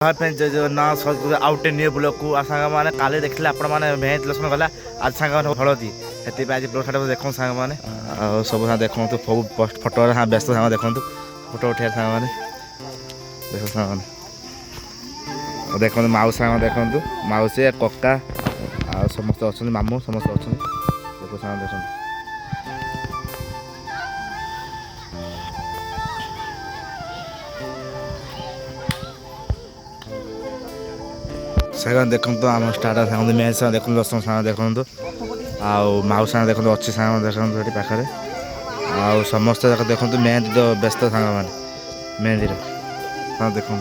Hi friends जय जगन्नाथ सदगुरु आउटे new blog को सांग मैंने काले देखले आपण मैंने भेज दर्शन गला आज सांग मैंने हलदी से आज ब्लॉग ठाट देखो सांग मैंने सब साथ देखो सब पोस्ट फोटो हाँ व्यस्त सांग देखो फोटो उठे सांग मैंने देख सांग मैंने देखो माऊ सांग देखो माउसी कक्का आ समस्त अच्छा मामू समस्त अच्छा देखो सांग देखो साग देखो आम स्टार्ट सांग मेन सांग देखो दर्शन सांग देखो आउ सांग देखो अच्छी सांग देखो पाखे आउ समस्त देखो मेहंदी तो व्यस्त सांग मैंने मेहंदी हाँ देखो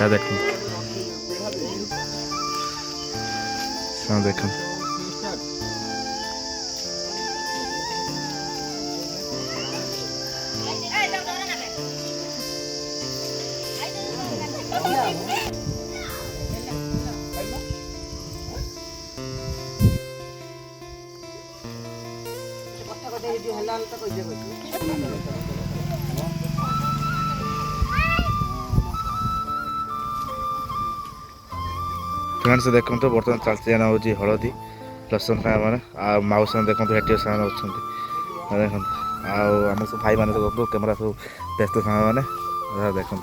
देखो हाँ देखो फ्रेंड्स देखो तो बर्तमान चलती हूँ हलदी लसन साग मैंने माउस देखो हेटी साग अच्छा देखो आम सब भाई मैंने सब कैमेरा सब व्यस्त साग मैंने देखो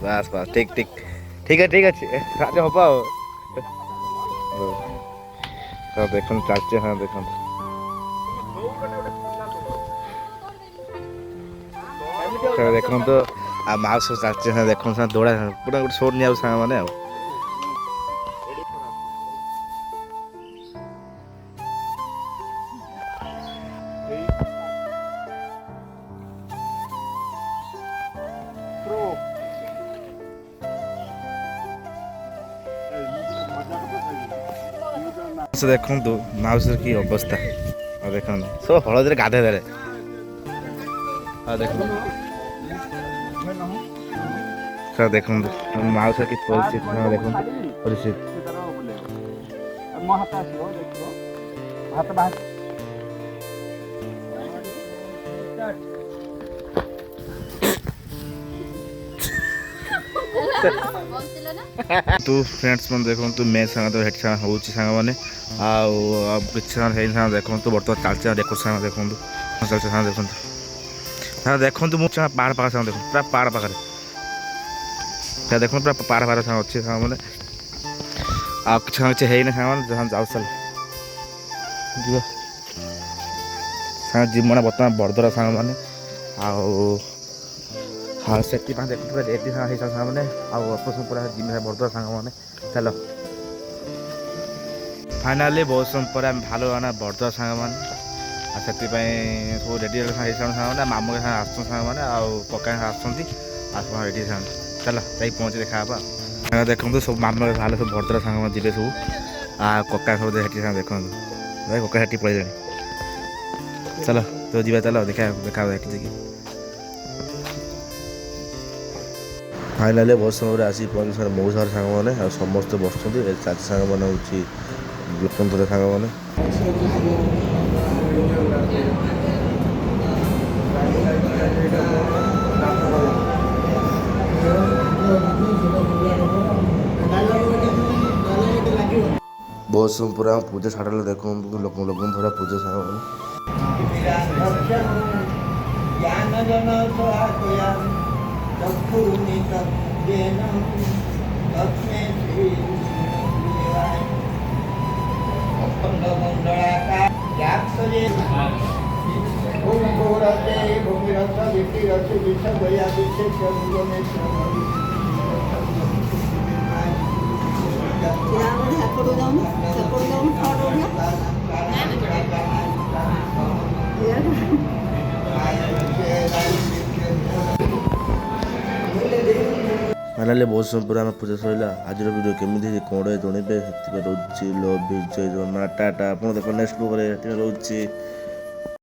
बस बस ठीक ठीक ठीक है राज हम देखो चलते हाँ देखो देखो तो माउस चलते हाँ देखो दौड़ा पूरा गोटे शोर नहीं सांग मैंने देखु माउस की अवस्था देख सब हलदी गाधे दे देख माउस की परिस्थिति देख परिस्थिति तू फ्रेंड्स मन देखो मे सांग तो हेट सांग हो सांग मैंने आसान देखो बर्तमान चलते देखो सांग देखो चलते सांग देखो हाँ देखो मुझे पहाड़ पाखे सांग देखो पूरा पहाड़ पाखे देखो पूरा पहाड़ पाखे सांग अच्छे सांग मैंने किसी सांग मैंने जहाँ जाऊ चल सांग जीवन बर्तमान बरदरा सांग मैंने हाँ से देखो पूरा रेडी सांग मैंने ऑपरेशन पूरा जिम बरदरा सांग मैंने चलो फाइनाली बहुत समय पर भालो आना बरदरा सांग मैंने से सब रेडी सांग मैंने मामू आस सांग मैंने कका आस रेडी सांग चलो जाई पहुँचे देखा देखो सब मामू भालो सब बरदरा सांग मैंने जी सब कका सब हेटी सांग देखो भाई कका हेटी पड़े चलो तो जी चलो देखा देखा फाइनाली बहुत समय आसी पहुँचे मौसा सांग मैंने समस्त बस चाची सांग मैंने हूँ लोकतंत्र सांग मैंने बहुत समय पूरा पूजा छाड़ा देखो लोक धरा पूजा सांग फाइनाली बहुत समय पर पूजा सरला आज वीडियो केमी कौन जनइबे रोचे लव जय जगन्नाथ टाटा आप देखो नेक्स्ट ब्लॉग रोचे।